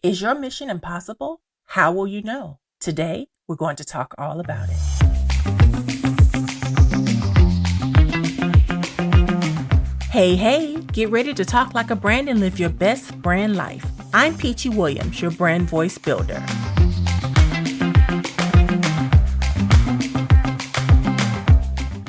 Is your mission impossible? How will you know? Today, we're going to talk all about it. Hey, get ready to talk like a brand and live your best brand life. I'm Peachy Williams, your brand voice builder.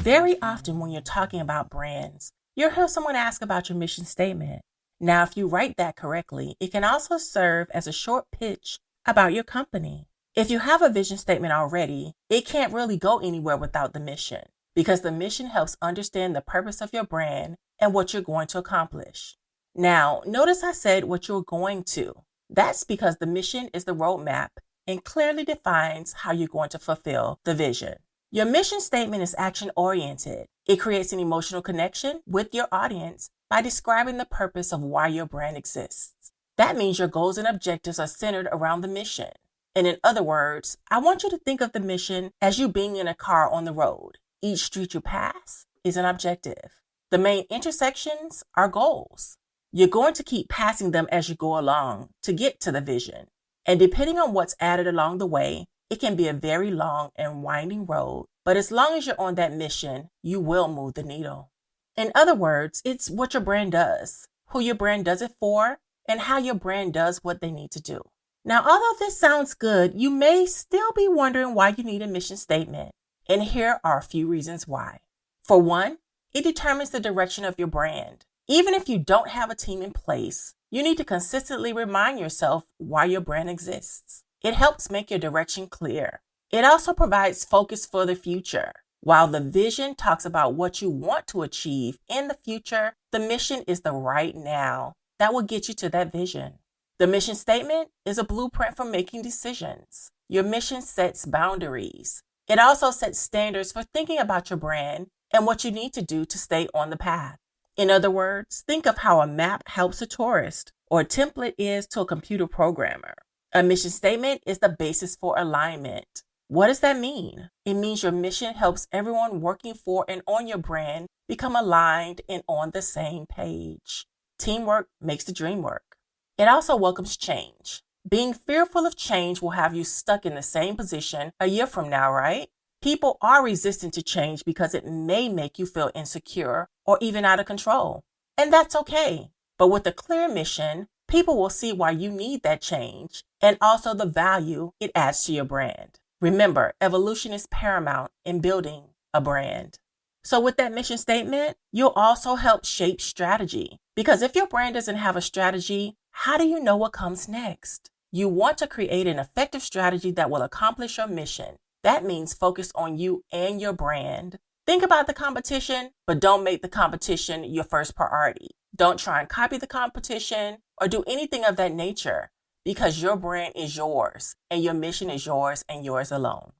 Very often when you're talking about brands, you'll hear someone ask about your mission statement. Now, if you write that correctly, it can also serve as a short pitch about your company. If you have a vision statement already, it can't really go anywhere without the mission, because the mission helps understand the purpose of your brand and what you're going to accomplish. Now, notice I said what you're going to. That's because the mission is the roadmap and clearly defines how you're going to fulfill the vision. Your mission statement is action-oriented. It creates an emotional connection with your audience by describing the purpose of why your brand exists. That means your goals and objectives are centered around the mission. And in other words, I want you to think of the mission as you being in a car on the road. Each street you pass is an objective. The main intersections are goals. You're going to keep passing them as you go along to get to the vision. And depending on what's added along the way, it can be a very long and winding road, but as long as you're on that mission, you will move the needle. In other words, it's what your brand does, who your brand does it for, and how your brand does what they need to do. Now, although this sounds good, you may still be wondering why you need a mission statement. And here are a few reasons why. For one, it determines the direction of your brand. Even if you don't have a team in place, you need to consistently remind yourself why your brand exists. It helps make your direction clear. It also provides focus for the future. While the vision talks about what you want to achieve in the future, the mission is the right now that will get you to that vision. The mission statement is a blueprint for making decisions. Your mission sets boundaries. It also sets standards for thinking about your brand and what you need to do to stay on the path. In other words, think of how a map helps a tourist or a template is to a computer programmer. A mission statement is the basis for alignment. What does that mean? It means your mission helps everyone working for and on your brand become aligned and on the same page. Teamwork makes the dream work. It also welcomes change. Being fearful of change will have you stuck in the same position a year from now, right? People are resistant to change because it may make you feel insecure or even out of control. And that's okay. But with a clear mission, people will see why you need that change and also the value it adds to your brand. Remember, evolution is paramount in building a brand. So with that mission statement, you'll also help shape strategy. Because if your brand doesn't have a strategy, how do you know what comes next? You want to create an effective strategy that will accomplish your mission. That means focus on you and your brand. Think about the competition, but don't make the competition your first priority. Don't try and copy the competition or do anything of that nature, because your brand is yours and your mission is yours and yours alone.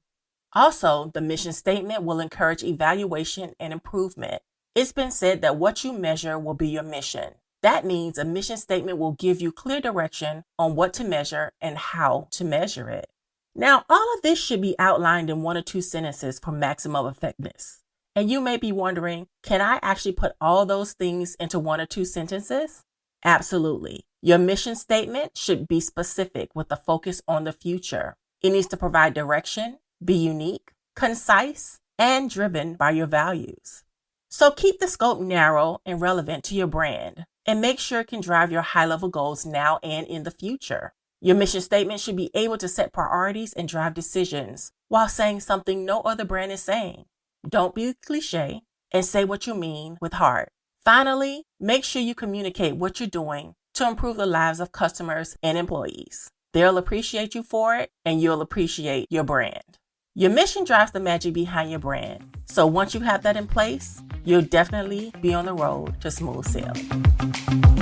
Also, the mission statement will encourage evaluation and improvement. It's been said that what you measure will be your mission. That means a mission statement will give you clear direction on what to measure and how to measure it. Now, all of this should be outlined in 1 or 2 sentences for maximum effectiveness. And you may be wondering, can I actually put all those things into 1 or 2 sentences? Absolutely. Your mission statement should be specific with a focus on the future. It needs to provide direction, be unique, concise, and driven by your values. So keep the scope narrow and relevant to your brand, and make sure it can drive your high-level goals now and in the future. Your mission statement should be able to set priorities and drive decisions while saying something no other brand is saying. Don't be cliche and say what you mean with heart. Finally, make sure you communicate what you're doing to improve the lives of customers and employees. They'll appreciate you for it, and you'll appreciate your brand. Your mission drives the magic behind your brand. So once you have that in place, you'll definitely be on the road to smooth sailing.